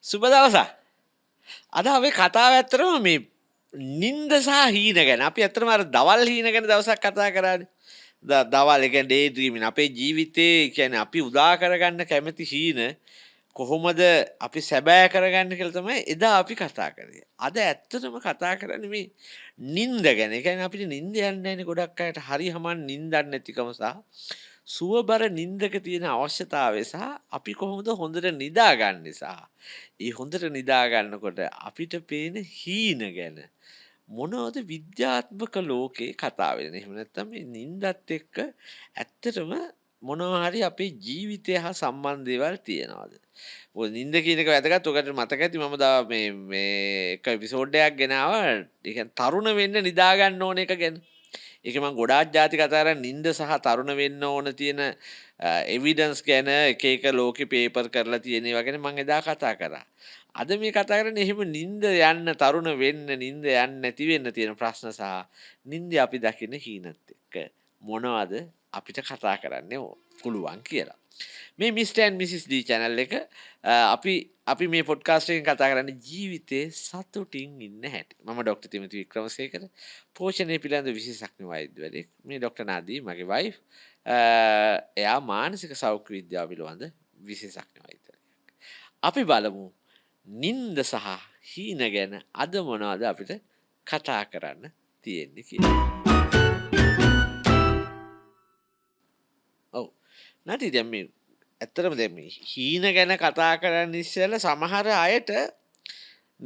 සුබ දවසක්. අද අපි කතාව ඇත්තටම මේ නින්ද සහ හීන ගැන. අපි ඇත්තටම අර දවල් හීන ගැන දවසක් කතා කරානේ. දවල් ඒ කියන්නේ ඩේ ඩ්‍රීමින් අපේ ජීවිතේ කියන්නේ අපි උදා කරගන්න කැමති හීන කොහොමද අපි සැබෑ කරගන්න කියලා තමයි එදා අපි කතා කරේ. අද ඇත්තටම කතා කරන්නේ මේ නින්ද ගැන. ඒ කියන්නේ අපිට නින්ද යන්නේ නැහැනේ ගොඩක් අයට. හරි හමන් නින්දක් නැතිකම සහ සුවබර නින්දක තියෙන අවශ්‍යතාවය සහ අපි කොහොමද හොඳට නිදාගන්නේ සහ ඒ හොඳට නිදාගන්නකොට අපිට පේන හීන ගැන මොනවද විද්‍යාත්මක ලෝකේ කතා වෙන්නේ. එහෙම නැත්නම් මේ නින්දත් එක්ක ඇත්තටම මොනවා හරි අපේ ජීවිතය හා සම්බන්ධ දේවල් තියෙනවද? මොකද නින්ද කියන එක වැදගත්. ඔකට මතක ඇති මම මේ එක එපිසෝඩ් එකක් ගෙනාවා. ඒ කියන්නේ තරුණ වෙන්න නිදා ගන්න ඕන එක ගැන. ඒක මම ගොඩාක් ಜಾති කතා කරා නින්ද සහ තරුණ වෙන්න ඕන තියෙන එවිඩන්ස් ගැන එක එක ලෝකේ පේපර් කරලා තියෙන ඒවා ගැන මම එදා කතා කරා. අද මේ කතා කරන්නේ එහෙම නින්ද යන්න තරුණ වෙන්න නින්ද යන්න නැති වෙන්න තියෙන ප්‍රශ්න සහ නින්ද අපි දකින හීනත් එක්ක මොනවද අපිට කතා කරන්න පුළුවන් කියලා. මේ mister and Mrs D channel එක අපි මේ පොඩ්කාස්ට් එකෙන් කතා කරන්නේ ජීවිතේ සතුටින් ඉන්න හැටි. මම ඩොක්ටර් තිමති වික්‍රමසේකර පෝෂණය පිළිබඳ විශේෂඥ වෛද්‍යවරයෙක්. මේ ඩොක්ටර් නාදී මගේ වයිෆ්. එයා මානසික සෞඛ්‍ය විද්‍යාව පිළිබඳ විශේෂඥ වෛද්‍යවරයෙක්. අපි බලමු නින්ද සහ හීන ගැන අද මොනවද අපිට කතා කරන්න තියෙන්නේ කියලා. ඔව්. නැති දැන් මේ ඇත්තටම දැන් මේ හීන ගැන කතා කරන්න ඉස්සෙල්ලා සමහර අයට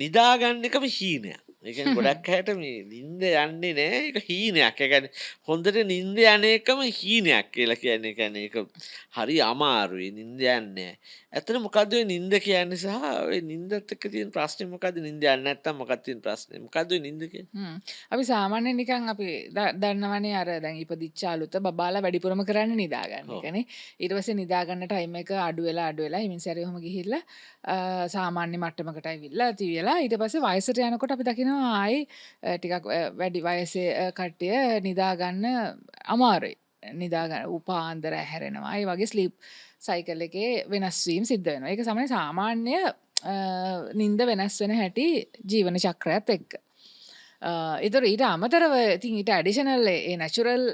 නිදාගන්න එකම හීනයක්. ඒ කියන්නේ ගොඩක් අයට මේ නිින්ද යන්නේ නැහැ. ඒක හීනයක්. ඒ කියන්නේ හොඳට නිින්ද යන එකම හීනයක් කියලා කියන්නේ. කියන්නේ ඒක හරි අමාරුයි. නිින්ද යන්නේ නැහැ. ඇත්තට මොකද්ද ඔය නිින්ද කියන්නේ සහ ඔය නිින්දත් එක්ක තියෙන ප්‍රශ්නේ මොකද්ද? නිින්ද යන්නේ නැත්තම් මොකක්ද තියෙන ප්‍රශ්නේ? මොකද්ද ඔය නිින්ද කියන්නේ? අපි සාමාන්‍යයෙන් නිකන් අපි දන්නවනේ අර දැන් ඉපදිච්ච අලුත බබාලා වැඩිපුරම කරන්නේ නිදාගන්න ඔව්. එකනේ. ඊට පස්සේ නිදාගන්න ටයිම් එක අඩු වෙලා හිමින් සැරේ ඔහම ගිහිල්ලා සාමාන්‍ය මට්ටමකට ඇවිල්ලා තියලා ඊට පස්සේ වයසට යනකොට අපි දකිනවා ආයි ටිකක් වැඩි වයසේ කට්ටිය නිදාගන්න අමාරුයි. නිදාගන්න උපාන්දර හැරෙනවා. ඒ වගේ ස්ලීප් සයිකල් එකේ වෙනස් වීම සිද්ධ වෙනවා. ඒක සාමාන්‍ය නින්ද වෙනස් වෙන හැටි ජීවන චක්‍රයත් එක්ක. එතොර ඊට අමතරව ඉතින් ඊට ඇඩිෂනල් ඒ නැචුරල්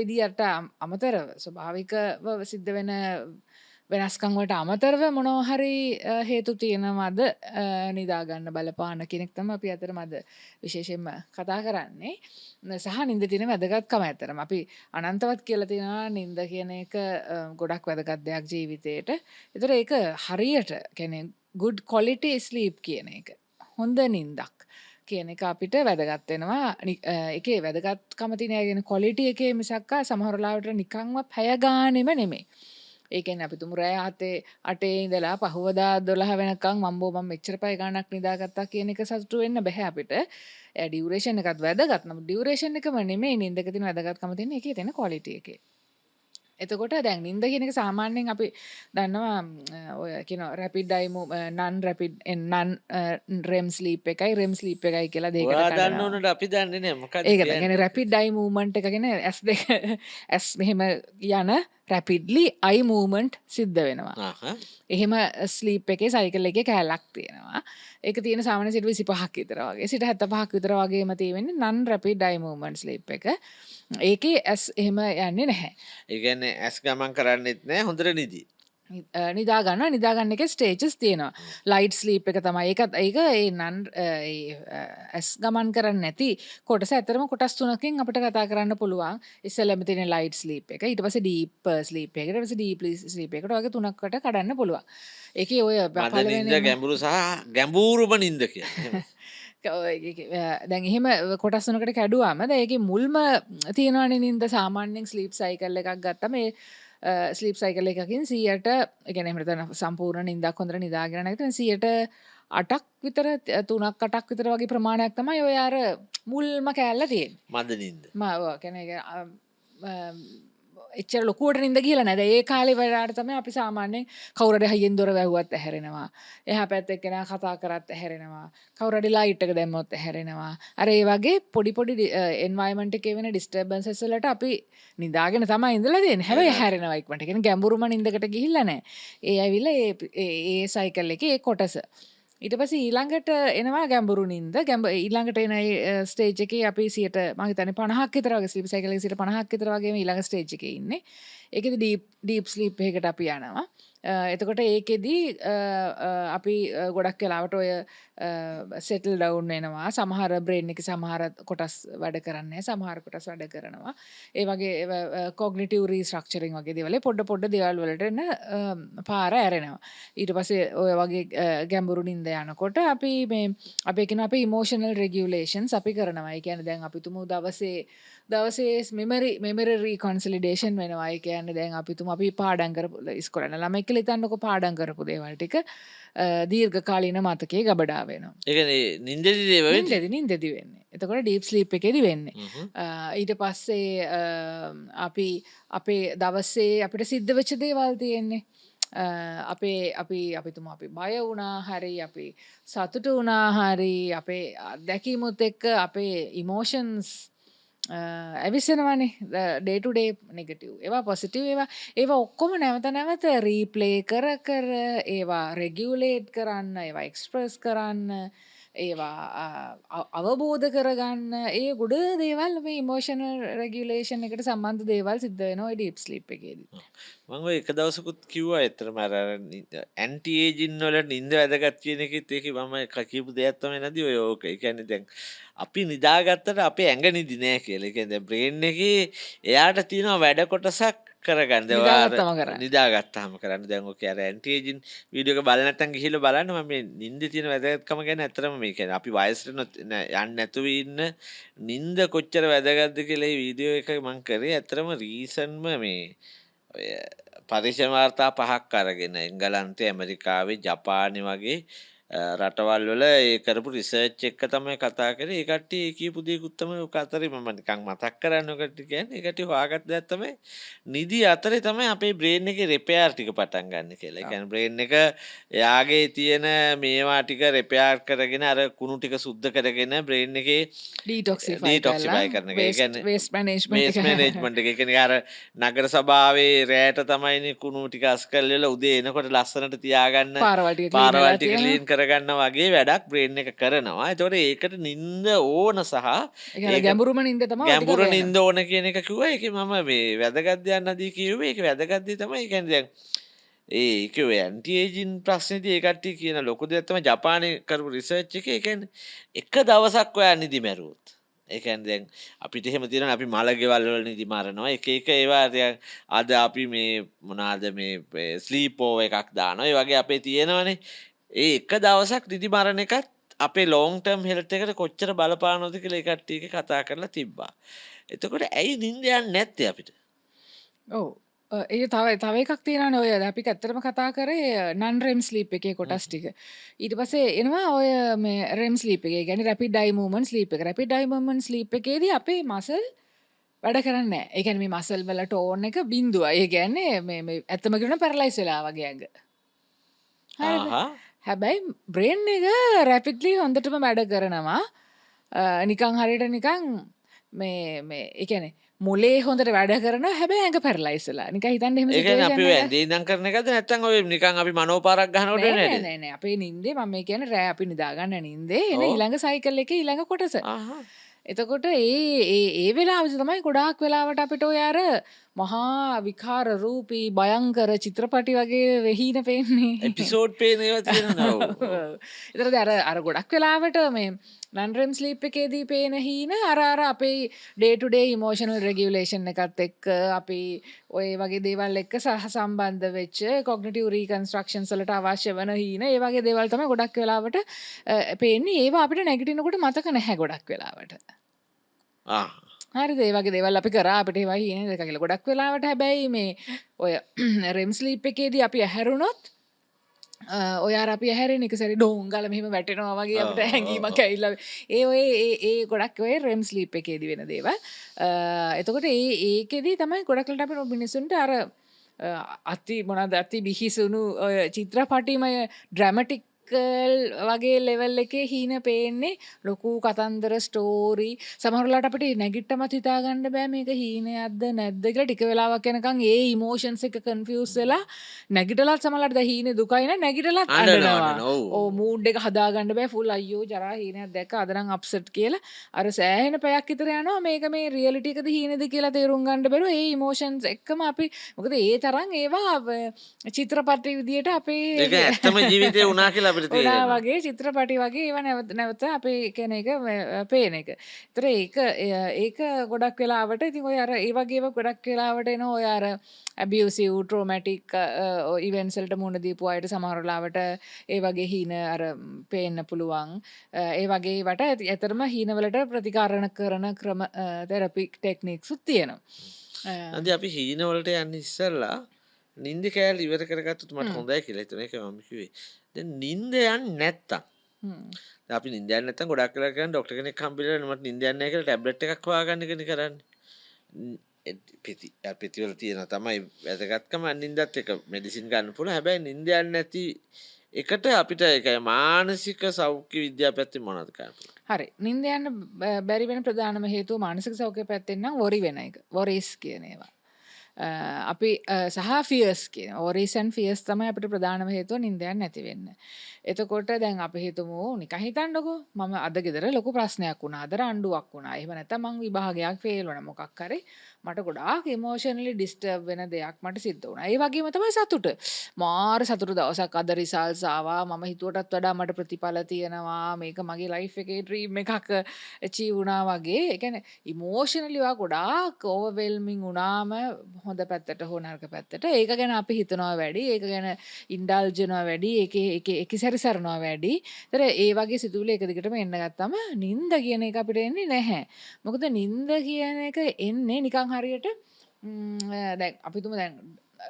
විදියට අමතරව ස්වභාවිකව සිද්ධ වෙන වෙනස්කම් වලට අමතරව මොනවා හරි හේතු තියෙනවද නිදාගන්න බලපාන කෙනෙක් තමයි අපි අතරම අද විශේෂයෙන්ම කතා කරන්නේ. සහ නින්ද තියෙන වැදගත්කම ඇතරම අපි අනන්තවත් කියලා තියෙනවා නින්ද කියන එක ගොඩක් වැදගත් දෙයක් ජීවිතේට. ඒතර ඒක හරියට කියන්නේ good quality sleep කියන එක. හොඳ නින්දක් කියන එක අපිට වැදගත් වෙනවා. ඒකේ වැදගත්කම තියෙන ක්වොලිටි එකේ මිසක්කා සමහර වෙලාවට නිකන්ම පැය ගානෙම නෙමෙයි. ඒ කියන්නේ අපි තුමු රෑ 8 ඉඳලා පහවදා 12 වෙනකන් මම මෙච්චර පැය ගාණක් නිදාගත්තා කියන එක සතුටු වෙන්න බෑ අපිට. ඩියුරේෂන් එකත් වැදගත්. නමුත් ඩියුරේෂන් එකම නෙමෙයි නින්දක තියෙන වැදගත්කම තියෙන්නේ ඒකේ තියෙන ක්වොලිටි එකේ. එතකොට දැන් නින්ද කියන එක සාමාන්‍යයෙන් අපි දන්නවා ඔය කියන රැපිඩ් අයි නන් රැපිඩ් නන් රෙම් ස්ලීප් එකයි රෙම් ස්ලීප් එකයි කියලා දෙකකට ඔයා දන්න කඩනවා. ඕනට අපි දන්නේ නැහැ මොකද්ද ඒක කියන්නේ. කියන්නේ රැපිඩ් අයි මූව්මන්ට් එක කියන්නේ ඇස් මෙහෙම යන රැපිඩ්ලි අයි මූව්මන්ට් සිද්ධ වෙනවා. එහෙම ස්ලීප් එකේ සයිකල් එකේ කැලක් තියෙනවා. ඒක තියෙන සාමාන්‍ය සිට 25ක් විතර වගේ. සිට 75ක් විතර වගේම තියෙන්නේ නන් රැපිඩ් අයි මූව්මන්ට් ස්ලීප් එක. ඒකේ ඇස් එහෙම යන්නේ නැහැ. ඒ කියන්නේ ඇස් ගමන් කරන්නෙත් නැහැ හොඳට නිදි. නිදාගන්න එක ස්ටේජස් තියෙනවා. ලයිට් ස්ලීප් එක තමයි ඒකත් ඒක ඒ නන් ඇස් ගමන් කරන්නේ නැති කොටස ඇතරම කොටස් තුනකින් අපිට කතා කරන්න පුළුවන්. ඉස්සෙල්ලම තියෙන ලයිට් ස්ලීප් එක, ඊට පස්සේ ඩීප් ස්ලීප් එක, ඊට පස්සේ ඩීප් ස්ලීප් එකට වගේ තුනකට කඩන්න පුළුවන්. ඒකේ ඔය මද නින්ද ගැඹුරු සහ ගැඹුරුම නින්ද කියන්නේ. දැන් එහෙම කොටස් තුනකට කැඩුවාම දැන් ඒකේ මුල්ම තියෙනවනේ නින්ද සාමාන්‍යයෙන් ස්ලීප් සයිකල් එකක් ගත්තා මේ ස්ලීප් සයිකල් එකකින් 100ට ඒ කියන්නේ එහෙම නැත්නම් සම්පූර්ණ නිින්දක් හොඳට නිදාගෙන නැත්නම් 100ට 8ක් විතර 3ක් 8ක් විතර වගේ ප්‍රමාණයක් තමයි ඔය අර මුල්ම කෑල්ල තියෙන්නේ. මද නින්ද. කියන්නේ එච්චර ලොකුවට නින්ද ගිහලා නැහැ. ඒ කාලේ වෙලාවට තමයි අපි සාමාන්‍යයෙන් කවුරු හරි හයියෙන් දොර වැහුවත් ඇහැරෙනවා. එහා පැත්තේ කෙනා කතා කරත් ඇහැරෙනවා. කවුරු හරි ලයිට් එක දැම්මොත් ඇහැරෙනවා. අර ඒ වගේ පොඩි පොඩි එන්වයරන්මන්ට් එකේ වෙන ඩිස්ටර්බන්සස් වලට අපි නිදාගෙන තමයි ඉඳලා තියෙන්නේ. හැබැයි ඇහැරෙනවා ඉක්මනට. ඒ කියන්නේ ගැඹුරුම නින්දකට ගිහිල්ලා නැහැ. ඒ ඇවිල්ලා ඒ සයිකල් එකේ ඒ කොටස. ඊට පස්සේ ඊළඟට එනවා ගැඹුරු නින්ද. ඊළඟට එන ස්ටේජ් එකේ අපි 100ට මම හිතන්නේ 50ක් විතර වගේ ස්ලීප් සයිකල් එකේ 50ක් විතර වගේම ඊළඟ ස්ටේජ් එකේ ඉන්නේ. ඒකෙදි ඩීප් ස්ලීප් එකකට අපි යනවා. එතකොට ඒකෙදි අපි ගොඩක් වෙලාවට ඔය සෙටල් ඩවුන් වෙනවා. සමහර බ්‍රේන් එකේ සමහර කොටස් වැඩ කරන්නේ නැහැ. සමහර කොටස් වැඩ කරනවා. ඒ වගේ කොග්නිටිව් රීස්ට්‍රක්චරින් වගේ දේවල් පොඩ දේවල් වලට එන පාර ඇරෙනවා. ඊට පස්සේ ඔය වගේ ගැඹුරු නින්ද යනකොට අපි මේ අපි කියන අපි ඉමෝෂනල් රෙගියුලේෂන්ස් අපි කරනවා. ඒ කියන්නේ දැන් අපි තුමු දවසේ මෙමරි රීකන්සලිඩේෂන් වෙනවා. ඒ කියන්නේ දැන් අපි තුමු අපි පාඩම් කරපු ඉස්කෝලේ යන ළමයි කියලා හිතන්නකො පාඩම් කරපු දේවල් ටික දීර්ඝකාලීන මතකයේ ගබඩා වෙනවා. ඒ කියන්නේ නින්දේදී දේව වෙන්නේ. නින්දේදී වෙන්නේ. එතකොට ඩීප් ස්ලීප් එකේදී වෙන්නේ. ඊට පස්සේ අපි අපේ දවසේ අපිට සිද්ධ වෙච්ච දේවල් තියෙන්නේ. අපි තුමු අපි බය වුණා හරි අපි සතුටු වුණා හරි අපේ අත්දැකීමුත් එක්ක අපේ ඉමෝෂන්ස් ඇවිස්සෙනවානේ ඩේ ටු ඩේ නෙගටිව් ඒවා පොසිටිව් ඒවා ඔක්කොම නැවත රීප්ලේ කර ඒවා රෙගියුලේට් කරන්න ඒවා එක්ස්ප්‍රස් කරන්න ඒවා අවබෝධ කරගන්න ඒ ගොඩ දේවල් මේ ඉමෝෂනල් රෙගියුලේෂන් එකට සම්බන්ධ දේවල් සිද්ධ වෙනවා ඒ ඩීප් ස්ලීප් එකේදී. මම ඔය එක දවසකුත් කිව්වා ඇත්තටම අර ඇන්ටි ඒජින් වල නිින්ද වැදගත් කියන එකෙත් ඒක මම කියපු දෙයක් තමයි නේද ඔය ඕක. ඒ කියන්නේ දැන් අපි නිදාගත්තට අපේ ඇඟ නිදි නෑ කියලා. ඒ කියන්නේ බ්‍රේන් එකේ එයාට තියෙන වැඩ කොටසක් කරගන්න. නිදාගත්තාම කරන්න. දැන් ඔක අර ඇන්ටි ඒජින් වීඩියෝ එක බලන්න නැත්නම් ගිහිල්ලා බලන්න මම මේ නිින්දේ තියෙන වැදගත්කම ගැන ඇත්තටම මේ කියන්නේ අපි වයසට යන්නේ නැතුව ඉන්න නිින්ද කොච්චර වැදගත්ද කියලා මේ වීඩියෝ එක මම කරේ. ඇත්තටම රීසන්ම මේ ඔය පරීක්ෂණ වාර්තා 5ක් අරගෙන එංගලන්තේ ඇමරිකාවේ ජපානයේ වගේ රටවල් වල ඒ කරපු රිසර්ච් එක තමයි කතා කරේ. ඒ කට්ටිය කියපු දේකුත් තමයි ඔක අතරේ මම නිකන් මතක් කරන්න ඔකට කියන්නේ. ඒ කට්ටිය හොයාගත්ත දෙයක් තමයි නිදි අතරේ තමයි අපේ බ්‍රේන් එකේ රිපෙයාර් ටික පටන් ගන්න කියලා. ඒ කියන්නේ බ්‍රේන් එක එයාගේ තියෙන මේවා ටික රිපෙයාර් කරගෙන අර කුණු ටික සුද්ධ කරගෙන බ්‍රේන් එකේ ඩීටොක්සිෆයි කරන එක. ඒ කියන්නේ වේස්ට් මැනේජ්මන්ට් එක. ඒ කියන්නේ අර නගර සභාවේ රැයට තමයිනේ කුණු ටික අස් කරලා උදේ එනකොට ලස්සනට තියාගන්න පාරවල් ටික ක්ලීන් කරගන්න වගේ වැඩක් බ්‍රේන් එක කරනවා. ඒතකොට ඒකට නිින්ද ඕන සහ ගැඹුරුම නිින්ද තමයි ගැඹුරු නිින්ද ඕන කියන එක කිව්වා. ඒක මම මේ වැදගත් දෙයක් නැදී කිව්වේ. ඒක වැදගත් දෙය තමයි. ඒ කියන්නේ දැන් ඒ කිව්වේ ඇන්ටි ඒජින් ප්‍රශ්නේදී ඒ කට්ටිය කියන ලොකු දෙයක් තමයි ජපානයේ කරපු රිසර්ච් එකේ. ඒ කියන්නේ එක දවසක් ඔයා නිදි මැරුවොත් ඒ කියන්නේ දැන් අපිට එහෙම තියෙනවා අපි මල ගෙවල් වල නිදි මරනවා එක ඒවා අද අපි මේ මොනවාද මේ ස්ලීප් ඕවර් එකක් දානවා. ඒ වගේ අපේ තියෙනවනේ. ඒ එක දවසක් නිදි මරණ එකත් අපේ ලොං ටර්ම් හෙල්ත් එකට කොච්චර බලපානවද කියලා ඒ කට්ටිය කතා කරලා තිබ්බා. එතකොට ඇයි නිින්ද යන්නේ නැත්තේ අපිට? ඔව්. ඒ තව එකක් තියෙනවානේ ඔය අපි ඇත්තටම කතා කරේ නන් රෙම් ස්ලීප් එකේ කොටස් ටික. ඊට පස්සේ එනවා ඔය මේ රෙම් ස්ලීප් එකේ. ඒ කියන්නේ රැපිඩ් අයි මූව්මන්ට් ස්ලීප් එක. රැපිඩ් අයි මූව්මන්ට් ස්ලීප් එකේදී අපේ මසල් වැඩ කරන්නේ නැහැ. ඒ කියන්නේ මේ මසල් වල ටෝන් එක බිඳුවයි. ඒ කියන්නේ මේ ඇත්තම කියනවා පැරලයිස් වෙලා වගේ ඇඟ. හරිද? හැබැයි බ්‍රේන් එක රැපිඩ්ලි හොඳටම වැඩ කරනවා. නිකන් හරියට නිකන් මේ ඒ කියන්නේ මොලේ හොඳට වැඩ කරනවා. හැබැයි ඇඟ පැරලයිස් වෙලා. නිකන් හිතන්න එහෙම සිටුේෂන් එකක්. ඒ කියන්නේ අපි ඇඳේ ඉඳන් කරන එකද නැත්නම් ඔය නිකන් අපි මනෝපාරක් ගන්නකොට වෙන්නේ නෑ නෑ. අපේ නිින්දේ මම කියන්නේ රෑ අපි නිදා ගන්න නිින්දේ එන ඊළඟ සයිකල් එකේ ඊළඟ කොටස. එතකොට ඒ වෙලාවේදී තමයි ගොඩාක් වෙලාවට අපිට ඔය අර මහා විකාර රූපී භයංකර චිත්‍රපටි වගේ වෙහින පේන්නේ. එපිසෝඩ් පේන ඒවා තියෙනවා. ඒතරද අර ගොඩක් වෙලාවට මේ නන් රෙම් ස්ලීප් එකේදී පේන හීන අර අපේ ඩේ ටු ඩේ ඉමෝෂනල් රෙගියුලේෂන් එකත් එක්ක අපි ඔය වගේ දේවල් එක්ක සහසම්බන්ධ වෙච්ච කොග්නිටිව් රීකන්ස්ට්‍රක්ෂන්ස් වලට අවශ්‍ය වෙන හීන ඒ වගේ දේවල් තමයි ගොඩක් වෙලාවට පේන්නේ. ඒවා අපිට නැගිටිනකොට මතක නැහැ ගොඩක් වෙලාවට. හරිද? ඒ වගේ දේවල් අපි කරා අපිට ඒවා හීන දෙක කියලා ගොඩක් වෙලාවට. හැබැයි මේ ඔය රෙම් ස්ලීප් එකේදී අපි ඇහැරුණොත් ඔය අර අපි ඇහැරෙන එක සැරේ ඩෝංගල මෙහෙම වැටෙනවා වගේ අපිට හැඟීමක් ඇවිල්ලා ඒ ගොඩක් ඔය REM ස්ලීප් එකේදී වෙන දේවල්. එතකොට ඒකෙදී තමයි ගොඩක් වෙලාවට අපි මිනිසුන්ට අර අති මොනවාද අති බිහිසුණු ඔය චිත්‍රපටිමය ඩ්‍රැමටිකල් වගේ ලෙවල් එකේ හීන පේන්නේ ලොකු කතන්දර ස්ටෝරි සමහරලාට අපිට නැගිට්ටමත් හිතා ගන්න බෑ මේක හීනයක්ද නැද්ද කියලා ටික වෙලාවක් යනකම් ඒ ඉමෝෂන්ස් එක කන්ෆියුස් වෙලා නැගිටලත් සමහරලාට දැන් හීනේ දුකයි නේ නැගිටලත් අඬනවා. ඔව් මූඩ් එක හදා ගන්න බෑ ෆුල් අයියෝ ජරා හීනයක් දැක්ක අද නම් අප්සෙට් කියලා අර සෑහෙන පැයක් විතර යනවා මේක මේ රියැලිටි එකද හීනේද කියලා තේරුම් ගන්න බැරුව ඒ ඉමෝෂන්ස් එක්කම අපි මොකද ඒ තරම් ඒවා චිත්‍රපටි විදියට අපේ ඒක ඇත්තම ජීවිතේ වුණා කියලා අපිට උනා තේරෙනවා. වගේ චිත්‍රපටි වගේ ඒවා නැවත අපේ කියන එක පේන එක. ඒතර ඒක ගොඩක් වෙලාවට ඉතින් ඔය අර ඒ වගේ ඒවා ගොඩක් වෙලාවට එන ඔය අර ඇබියුසිව් ට්‍රොමැටික් ඉවෙන්ට්ස් වලට මුහුණ දීපු අයට සමහර වෙලාවට ඒ වගේ හීන අර පේන්න පුළුවන්. ඒ වගේ වට ඇතරම හීනවලට ප්‍රතිකාරණ කරන ක්‍රම තෙරපි ටෙක්නික්ස් උත් තියෙනවා. අද අපි හීන වලට යන්න ඉස්සෙල්ලා නිින්ද කෑල්ල ඉවර කරගත්තොත් මට හොඳයි කියලා හිතුන එක මම කිව්වේ. දැන් නිින්ද යන්නේ නැත්තම් දැන් අපි නිින්ද යන්නේ නැත්තම් ගොඩක් වෙලා කරන්නේ ඩොක්ටර් කෙනෙක් හම්බෙලා මට නිින්ද යන්නේ නැහැ කියලා ටැබ්ලට් එකක් හොයාගන්න එකනේ කරන්නේ. පිති වල තියෙන තමයි වැදගත්කම නිින්දත් එක මෙඩිසින් ගන්න පුළුවන්. හැබැයි නිින්ද යන්නේ නැති එකට අපිට ඒක මානසික සෞඛ්‍ය විද්‍යාව පැත්තෙන් මොනවද කරන්න පුළුවන්? හරි. නිින්ද යන්න බැරි වෙන ප්‍රධානම හේතුව මානසික සෞඛ්‍ය පැත්තෙන් නම් වොරි වෙන එක. වොරිස් කියන ඒවා. අපි සහ ෆියර්ස් කියන වොරිස් ඇන්ඩ් ෆියර්ස් තමයි අපිට ප්‍රධානම හේතුව නිින්ද යන්නේ නැති වෙන්න. එතකොට දැන් අපි හිතමු නිකන් හිතන්නකෝ මම අද ගෙදර ලොකු ප්‍රශ්නයක් වුණා. අද රණ්ඩුවක් වුණා. එහෙම නැත්නම් මං විභාගයක් ෆේල් වුණා මොකක් හරි. මට ගොඩාක් ඉමෝෂනලි ඩිස්ටර්බ් වෙන දෙයක් මට සිද්ධ වුණා. ඒ වගේම තමයි සතුට. මාර සතුට දවසක් අද රිසල්ට්ස් ආවා. මම හිතුවටත් වඩා මට ප්‍රතිඵල තියෙනවා. මේක මගේ ලයිෆ් එකේ ඩ්‍රීම් එකක් අචීව් වුණා වගේ. ඒ කියන්නේ ඉමෝෂනලි වා ගොඩාක් ඕවර්වෙල්මින් වුණාම හොඳ පැත්තට හෝ නරක පැත්තට ඒක ගැන අපි හිතනවා වැඩි ඒක ගැන ඉන්ඩල්ජ් වෙනවා වැඩි ඒකේ සැරිසරනවා වැඩි. ඒතර ඒ වගේ සිතුවිලි එක දිගටම එන්න ගත්තම නිින්ද කියන එක අපිට එන්නේ නැහැ. මොකද නිින්ද කියන එක එන්නේ නිකන් හරියට දැන් අපි තුමු දැන්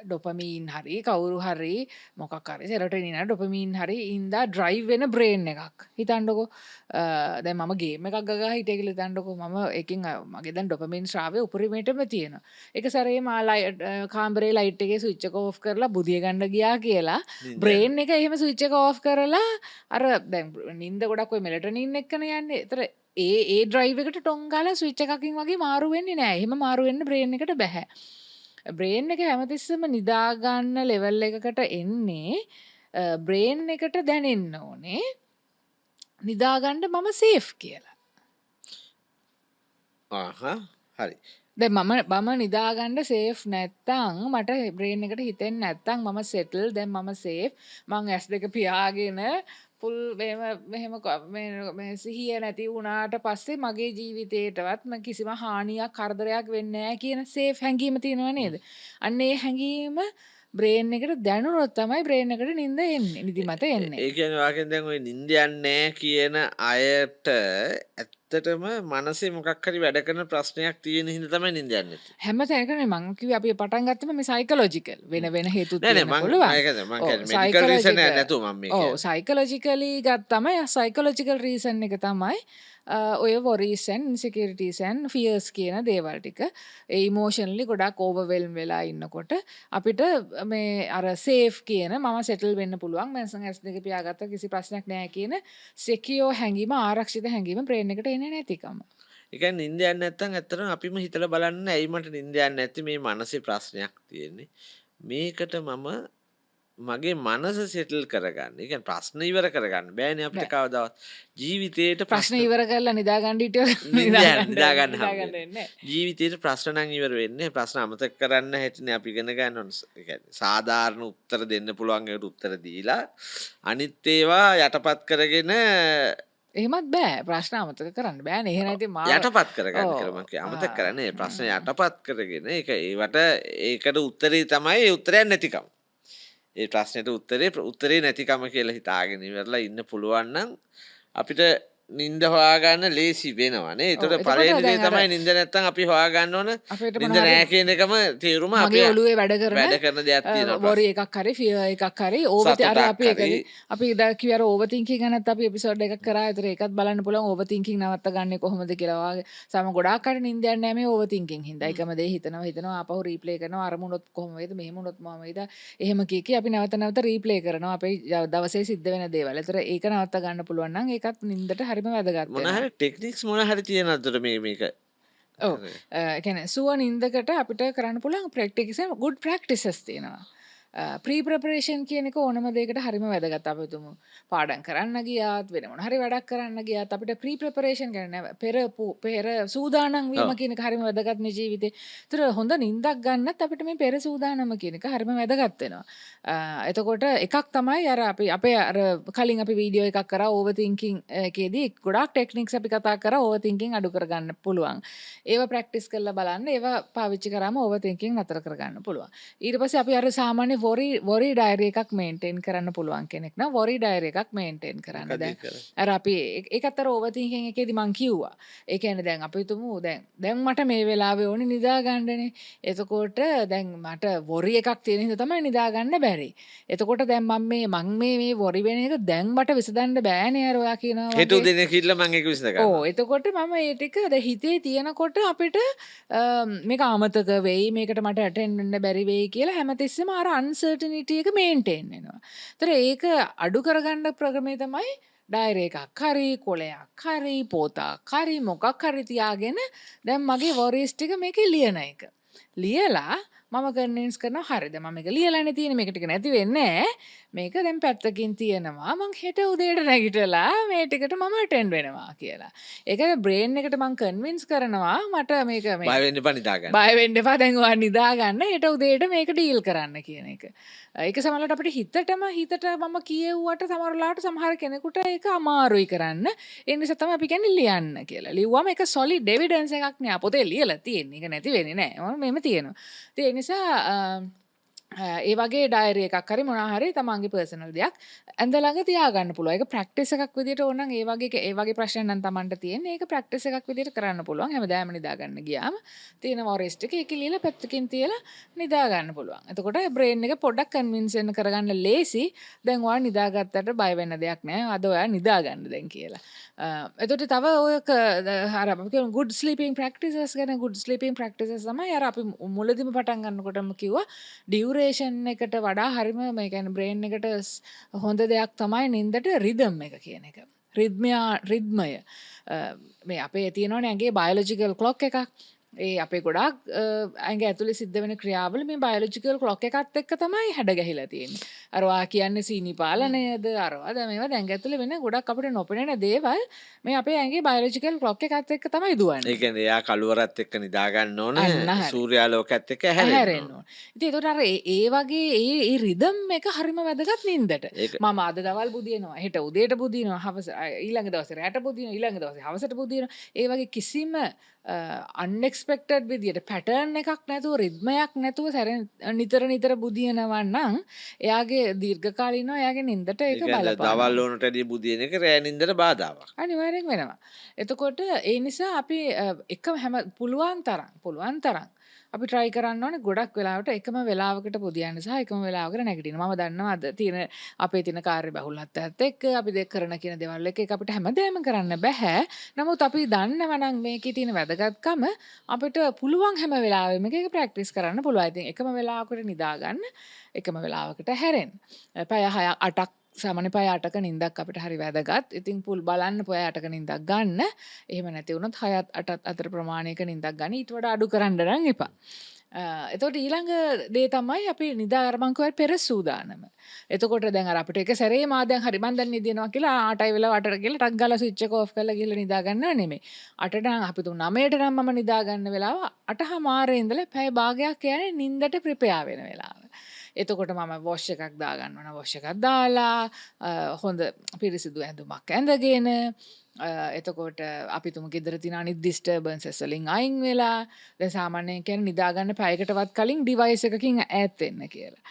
ඩොපමීන් හරි කවුරු හරි මොකක් හරි සෙරොටොනින් හරි ඩොපමීන් හරි ඉඳා ඩ්‍රයිව් වෙන බ්‍රේන් එකක්. හිතන්නකෝ දැන් මම ගේම් එකක් ගගා හිටිය කියලා හිතන්නකෝ මම එකකින් මගේ දැන් ඩොපමීන් ශ්‍රාවය උපරිමයටම තියෙනවා. ඒක සැරේ මා කාමරේ ලයිට් එකේ ස්විච් එක ඕෆ් කරලා බුදිය ගන්න ගියා කියලා බ්‍රේන් එක එහෙම ස්විච් එක ඕෆ් කරලා අර දැන් නිින්ද ගොඩක් ඔය මෙලටොනින් එක්කනේ යන්නේ. ඒතර ඒ ඩ්‍රයිව් එකට ටොං ගාලා ස්විච් එකකින් වගේ මාරු වෙන්නේ නැහැ. එහෙම මාරු වෙන්න බ්‍රේන් එකට බෑ. බ්‍රේන් එක හැමතිස්සම නිදාගන්න ලෙවල් එකකට එන්නේ බ්‍රේන් එකට දැනෙන්න ඕනේ නිදාගන්න මම සේෆ් කියලා. හරි. දැන් මම නිදාගන්න සේෆ් නැත්තම් මට බ්‍රේන් එකට හිතෙන්නේ නැත්තම් මම සෙටල් දැන් මම සේෆ් මං S2 පියාගෙන ෆුල් මෙහෙම සිහිය නැති වුණාට පස්සේ මගේ ජීවිතේටවත් කිසිම හානියක් කරදරයක් වෙන්නේ නැහැ කියන සේෆ් හැඟීම තියෙනව නේද? අන්න ඒ හැඟීම බ්‍රේන් එකට දැනුනොත් තමයි බ්‍රේන් එකට නිින්ද එන්නේ නිදිමත එන්නේ. ඒ කියන්නේ වාගෙන් දැන් ඔය නිින්ද යන්නේ කියන අයට ඇත්තටම මනසේ මොකක් හරි වැඩ කරන ප්‍රශ්නයක් තියෙන හින්දා තමයි නිින්ද යන්නේ. හැම තැනකම මං කිව්වේ අපි පටන් ගත්තම මේ සයිකොලොජිකල් වෙන හේතු නෑ තියෙන්න නෑ පුළුවන්. මම කියන්නේ මෙඩිකල් රීසන් එක නැතුව මම මේ ඔව් කියන්නේ. සයිකොලොජිකලි ගත්තම සයිකොලොජිකල් රීසන් එක තමයි ඔය වොරීස් ඇන් ඉන්සිකියරිටීස් ඇන් ෆියර්ස් කියන දේවල් ටික ඒ ඉමෝෂනලි ගොඩක් ඕවර්වෙල්ම් වෙලා ඉන්නකොට අපිට මේ අර සේෆ් කියන මම සෙටල් වෙන්න පුළුවන් මම S2 පියාගත්ත කිසි ප්‍රශ්නයක් නැහැ කියන සිකියෝ හැඟීම ආරක්ෂිත හැඟීම බ්‍රේන් එකට එන්නේ නැතිකම. ඒ කියන්නේ නිින්ද යන්නේ නැත්නම් ඇත්තටම අපිම හිතලා බලන්න ඇයි මට නිින්ද යන්නේ නැති මේ මනසේ ප්‍රශ්නයක් තියෙන්නේ. මේකට මම මගේ මනස සෙටල් කරගන්න. ඒ කියන්නේ ප්‍රශ්න ඉවර කරගන්න බෑනේ අපිට කවදාවත්. ජීවිතේට ප්‍රශ්න ඉවර කරලා නිදාගන්න හිටියොත් නිදාගන්න හම්බෙන්නේ. ජීවිතේට ප්‍රශ්න නම් ඉවර වෙන්නේ. ප්‍රශ්න අමතක කරන්න හැටිනේ අපි ඉගෙන ගන්න ඕන. ඒ කියන්නේ සාධාරණ උත්තර දෙන්න පුළුවන් ඒකට උත්තර දීලා අනිත් ඒවා යටපත් කරගෙන එහෙමත් බෑ ප්‍රශ්න අමතක කරන්න බෑනේ. එහෙ නැති මාව යටපත් කරගන්න කියලා මම කිය. අමතක කරන්නේ ප්‍රශ්න යටපත් කරගෙන ඒක ඒවට ඒකට උත්තරේ තමයි ඒ උත්තරයක් නැතිකම. ප්‍රශ්නයට උත්තරේ නැතිකම කියලා හිතාගෙන ඉවරලා ඉන්න පුළුවන් නම් අපිට නින්ද හොයාගන්න ලේසි වෙනවනේ. ඔව් ඒතකොට එතකොට පළවෙනි දේ දැන් අර තමයි නින්ද නැත්තම් අපි හොයාගන්න ඕන අපිට නින්ද මොනවා හරි නෑ කියන එකම තේරුම මගේ අපේ ඔළුවේ වැඩ කරන වැඩ කරන දෙයක් තියෙනවා වොරි පස්සේ. එකක් හරි ෆියර් එකක් හරි අර සතුටක් අපි හරි එකදී අපි කිව්ව අර ඕවර් තින්කින් ගැනත් අපි එපිසෝඩ් එකක් කරා. ඒතර ඒකත් බලන්න පුළුවන් ඕවර් තින්කින් නවත්ත ගන්නේ කොහොමද කියලා වගේ. සම ගොඩාක් අය නින්ද යන්නේ නැහැ මේ ඕවර් තින්කින් හින්දා. එකම දේ හිතනවා ආපහු රීප්ලේ කරනවා. අරමුණොත් කොහොම වේද මෙහෙම වුණොත් මොහම වේද එහෙම කී අපි නැවත නැවත රීප්ලේ කරනවා අපේ දවසේ සිද්ධ වෙන දේවල්. ඒතර ඒක නවත්ත ගන්න පුළුවන් නම් ඒකත් නින්දට හරිම වැදගත් මොන වෙනවා. හරි ටෙක්නික්ස් මොන හරි තියෙනවද මේක? ඔව් කියන්නේ සුව නින්දකට අපිට කරන්න පුළුවන් ප්‍රැක්ටිස් ගුඩ් ප්‍රැක්ටිසස් තියෙනවා. ප්‍රී ප්‍රපරේෂන් කියන එක ඕනම දෙයකට හරිම වැදගත්. අපි තුමු පාඩම් කරන්න ගියාත් වෙන මොන හරි වැඩක් කරන්න ගියාත් අපිට ප්‍රී ප්‍රපරේෂන් කියන්නේ පෙර සූදානම් වීම ඔව්. කියන එක හරිම වැදගත් මේ ජීවිතේ. ඒතර හොඳ නිින්දක් ගන්නත් අපිට මේ පෙර සූදානම කියන එක හරිම වැදගත් වෙනවා. එතකොට එකක් තමයි අර අපි අපේ අර කලින් අපි වීඩියෝ එකක් කරා ඕවර් තින්කින් එකේදී ගොඩාක් ටෙක්නික්ස් අපි කතා කරා ඕවර් තින්කින් අඩු කරගන්න පුළුවන්. ඒව ප්‍රැක්ටිස් කරලා බලන්න. ඒව පාවිච්චි කරාම ඕවර් තින්කින් නතර කරගන්න පුළුවන්. ඊට පස්සේ අපි අර සාමාන්‍ය වොරි ඩයරි එකක් මේන්ටේන් කරන්න පුළුවන් කෙනෙක් නම් වොරි ඩයරි එකක් මේන්ටේන් කරන්න. මොකද දැන් ඒක කරන්නේ? අර අපි ඒකත් අර ඕවර් තින්කින් එකේදී මං කිව්වා. ඒ කියන්නේ දැන් අපි තුමු දැන් මට මේ වෙලාවේ ඕනේ නිදා ගන්නනේ. එතකොට දැන් මට වොරි එකක් තියෙන හින්දා තමයි නිදා ගන්න බැරි. එතකොට දැන් මම මේ වොරි වෙන එක දැන් මට විසඳන්න බෑනේ අර ඔයා කියනවා හෙට වගේ. උදේ කිව්ලා මම ඒක විසඳ ඕ ගන්නවා. එතකොට මම ඒ ටික හිතේ තියෙනකොට අපිට මේක අමතක වෙයි මේකට මට ඇටෙන්ඩ් වෙන්න බැරි වෙයි කියලා හැමතිස්සෙම අර අන්සර්ටනිටි එක මේන්ටේන් වෙනවා. ඒතර ඒක අඩු කරගන්න ප්‍රක්‍රමය තමයි ඩයරි එකක් හරි කොලයක් හරි පොතක් හරි මොකක් හරි තියාගෙන දැන් මගේ වොරිස් ටික මේකේ ලියන එක. ලියලා මම කන්වින්ස් කරනවා හරිද මම මේක ලියලානේ තියෙන්නේ මේක ටික නැති වෙන්නේ නැහැ. මේක දැන් පැත්තකින් තියෙනවා මං හෙට උදේට නැගිටලා මේ ටිකට මම අටෙන්ඩ් වෙනවා කියලා. ඒක බ්‍රේන් එකට මං කන්වින්ස් කරනවා මට මේක මේ බය වෙන්න එපා නිදා ගන්න. බය වෙන්න එපා දැන් ඔයා නිදා ගන්න හෙට උදේට මේක ඩීල් කරන්න කියන එක. ඒක සමහරවිට අපිට හිතට මම කියෙව්වට සමහර වෙලාවට සමහර කෙනෙකුට ඒක අමාරුයි කරන්න. ඒ නිසා තමයි අපි කියන්නේ ලියන්න කියලා. ලිව්වම ඒක සොලිඩ් එවිඩන්ස් එකක් නේ. පොතේ ලියලා තියෙන්නේ. ඒක නැති වෙන්නේ නැහැ. මෙහෙම තියෙනවා. ඒ නිසා ඒ වගේ ඩයරි එකක් හරි මොනවා හරි තමන්ගේ පර්සනල් දෙයක් ඇඳ ළඟ තියාගන්න පුළුවන්. ඒක ප්‍රැක්ටිස් එකක් විදියට ඕන නම් ඒ වගේ ප්‍රශ්න නම් තමන්ට තියෙන්නේ. ඒක ප්‍රැක්ටිස් එකක් විදියට කරන්න පුළුවන්. හැමදාම නිදා ගන්න ගියාම තියෙන වොරෙස්ට් එක ඒක ලියලා පැත්තකින් තියලා නිදා ගන්න පුළුවන්. එතකොට බ්‍රේන් එක පොඩ්ඩක් කන්වින්ස් වෙන්න කරගන්න ලේසි. දැන් ඔයා නිදාගත්තට බය වෙන්න දෙයක් නැහැ. අද ඔයා නිදා ගන්න දැන් කියලා. එතකොට තව ඔය අර අපි කියන good sleeping practices ගැන good sleeping practices තමයි අර අපි මුලදිම පටන් ගන්නකොටම කිව්වා ඩියුරේෂන් එකට වඩා හරිම මේ කියන්නේ බ්‍රේන් එකට හොඳ දෙයක් තමයි නින්දට රිදම් එක කියන එක. රිද්මය මේ අපේ තියෙනවනේ ඇඟේ බයොලොජිකල් ක්ලොක් එකක්. ඒ අපේ ගොඩාක් ඇඟ ඇතුලේ සිද්ධ වෙන ක්‍රියාවල මේ බයොලොජිකල් ක්ලොක් එකත් එක්ක තමයි හැඩ ගැහිලා තියෙන්නේ. අර ඔයා කියන්නේ සීනි පාලනයද අරවද මේවා ඇඟ ඇතුලේ වෙන ගොඩක් අපිට නොපෙනෙන දේවල් මේ අපේ ඇඟේ බයොලොජිකල් ක්ලොක් එකත් එක්ක තමයි දුවන්නේ. ඒ කියන්නේ එයා කළුවරත් එක්ක නිදා ගන්න ඕන අන්න හරි. සූර්යාලෝකයත් එක්ක හැරෙන්න හැරෙන්න ඕන. ඕන. ඉතින් ඒතකොට අර ඒ වගේ ඒ රිදම් එක හරිම වැදගත් නින්දට. ඒක මම අද දවල් බුදිනවා, හෙට උදේට බුදිනවා, හවස ඊළඟ දවසේ රැට බුදිනවා, ඊළඟ දවසේ හවසට බුදිනවා. ඒ වගේ කිසිම අන්එක්ස්පෙක්ටඩ් විදියට පැටර්න් එකක් නැතුව රිද්මයක් නැතුව නිතර බුදිනවා නම් එයාගේ දීර්ඝකාලීනව එයාගේ නින්දට ඒක ඒ කියන්නේ බලපානවා. දවල් වුණට වැඩි බුදින එක රෑ නින්දට බාධාවක්. අනිවාර්යෙන් වෙනවා. එතකොට ඒ නිසා අපි එකම පුළුවන් තරම් අපි try කරන්න ඕනේ ගොඩක් වෙලාවට එකම වෙලාවකට පුදියන්න සහ එකම වෙලාවකට නැගිටින්න. මම දන්නවා අද තියෙන අපේ තියෙන කාර්ය බහුලත්වයත් එක්ක අපි දෙක කරන කියන දේවල් එක්ක ඒක අපිට හැමදේම කරන්න බෑ. නමුත් අපි දන්නවා නම් මේකේ තියෙන වැදගත්කම අපිට පුළුවන් හැම වෙලාවෙම මේක ප්‍රැක්ටිස් කරන්න පුළුවන්. ඉතින් එකම වෙලාවකට නිදා ගන්න, එකම වෙලාවකට හැරෙන්න. පැය 6 8ක් සාමාන්‍ය පැය 8ක නිින්දක් අපිට හරි වැදගත්. ඉතින් බලන්න පැය 8ක නිින්දක් ගන්න. එහෙම නැති වුණොත් 6ත් 8ත් අතර ප්‍රමාණයක නිින්දක් ගන්න. ඊට වඩා අඩු කරන්න නම් එපා. එතකොට ඊළඟ දේ තමයි අපි නිදා අරමං කියවල් පෙර සූදානම. එතකොට දැන් අර අපිට එක සැරේ මා දැන් හරි මං දැන් නිදිනවා කියලා 8යි වෙලාව 8ට ගිහලා ටක් ගාලා ස්විච් එක ඕෆ් කරලා ගිහලා නිදා ගන්නව නෙමෙයි. 8ට නම් අපි තුන් 9ට නම් මම නිදා ගන්න වෙලාව 8:00 ඉඳලා පැය භාගයක් කියන්නේ නිින්දට ප්‍රිපෙයාර් වෙන වෙලාව. එතකොට මම වොෂ් එකක් දාගන්නවා නම් වොෂ් එකක් දාලා හොඳ පිරිසිදු ඇඳුමක් ඇඳගෙන එතකොට අපි තුමු ගෙදර තියෙන අනිත් ඩිස්ටර්බන්සස් වලින් අයින් වෙලා දැන් සාමාන්‍යයෙන් කියන්නේ නිදා ගන්න පැයකටවත් කලින් ඩිවයිස් එකකින් ඈත් වෙන්න කියලා.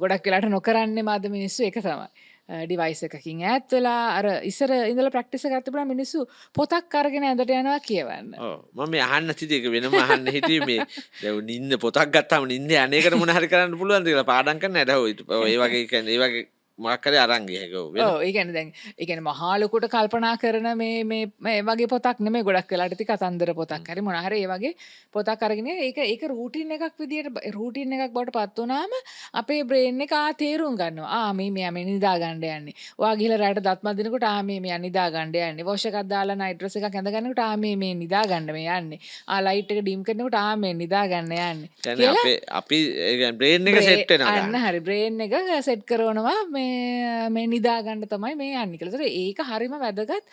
ගොඩක් වෙලාට නොකරන්නේ මාද මිනිස්සු ඒක තමයි. ඩිවයිස් එකකින් ඈත් වෙලා අර ඉස්සර ඉඳලා ප්‍රැක්ටිස් එකක් තිබුණා මිනිස්සු පොතක් අරගෙන ඇඳට යනවා කියවන්න. මම අහන්න හිටියේ ඒක වෙනම අහන්න හිටියේ මේ දැන් නිින්ද පොතක් ගත්තාම නිින්ද අනේකට මොන හරි කරන්න පුළුවන්ද කියලා පාඩම් කරන්න ඇද ඔය වගේ කියන්නේ ඒ වගේ මොකක් හරි අරන් ගියක වෙන ඔව් ඒ කියන්නේ දැන් ඒ කියන්නේ මහා ලොකුට කල්පනා කරන මේ වගේ පොතක් නෙමෙයි ගොඩක් වෙලාට ඉතින් කතන්දර පොතක් හරි මොන හරි ඒ වගේ පොතක් අරගෙන ඒක රූටින් එකක් විදියට රූටින් එකක් බවට පත් වුණාම අපේ බ්‍රේන් එක තේරුම් ගන්නවා මේ මෙයා මේ නිදා ගන්න යන්නේ. ඔයා ගිහලා රැට දත් මදිනකොට මේ මෙයා නිදා ගන්න යන්නේ. වොෂ් එකක් දාලා නයිට් ඩ්‍රෙස් එකක් ඇඳ ගන්නකොට මේ නිදා ගන්න මේ යන්නේ. ලයිට් එක ඩිම් කරනකොට මේ නිදා ගන්න යන්නේ. කියන්නේ අපි බ්‍රේන් එක සෙට් වෙනවා. අන්න හරි බ්‍රේන් එක සෙට් කරනවා මේ නිදාගන්න තමයි මේ යන්නේ කියලා. ඒතර ඒක හරිම වැදගත්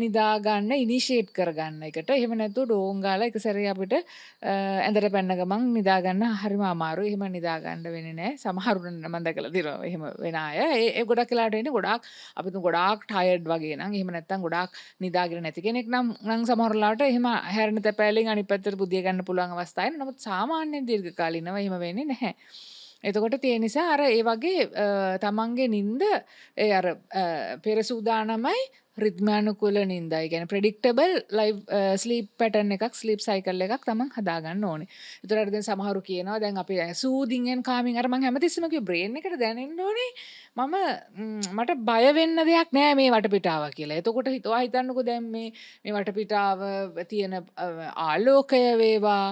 නිදාගන්න ඉනිෂියේට් කරගන්න එකට. එහෙම නැතුව ඩෝන් ගාලා එක සැරේ අපිට ඇඳට පැන්න ගමන් නිදාගන්න හරිම අමාරුයි. එහෙම නිදාගන්න වෙන්නේ නැහැ. සමහරුන් මම දැකලා තියෙනවා එහෙම වෙන අය. ඒ ගොඩක් වෙලාට එන්නේ ගොඩාක් අපි ගොඩාක් ටයර්ඩ් වගේ නම් එහෙම නැත්නම් ගොඩාක් නිදාගෙන නැති කෙනෙක් නම් සමහර වෙලාවට එහෙම හැරෙන තැපෑලෙන් අනිත් පැත්තට බුදිය ගන්න පුළුවන් අවස්ථාවක්. නමුත් සාමාන්‍යයෙන් දීර්ඝකාලීනව එහෙම වෙන්නේ නැහැ. එතකොට තිය නිසා අර ඒ වගේ තමන්ගේ නින්ද අර පෙරසූදානමයි රිද්මානුකුල නින්දයි ගැන ප්‍රඩික්ටබල් ලයිව් ස්ලීප් පැටර්න් එකක් ස්ලීප් සයිකල් එකක් තමන් හදාගන්න ඕනේ. ඒතරට දැන් සමහරු කියනවා දැන් අපි සූදින්ගෙන් කාමින් අර මම හැමතිස්සෙම කිව්ව බ්‍රේන් එකට දැනෙන්න ඕනේ මට බය වෙන්න දෙයක් නෑ මේ වටපිටාව කියලා. එතකොට හිතන්නකෝ දැන් මේ වටපිටාව තියෙන ආලෝකය වේවා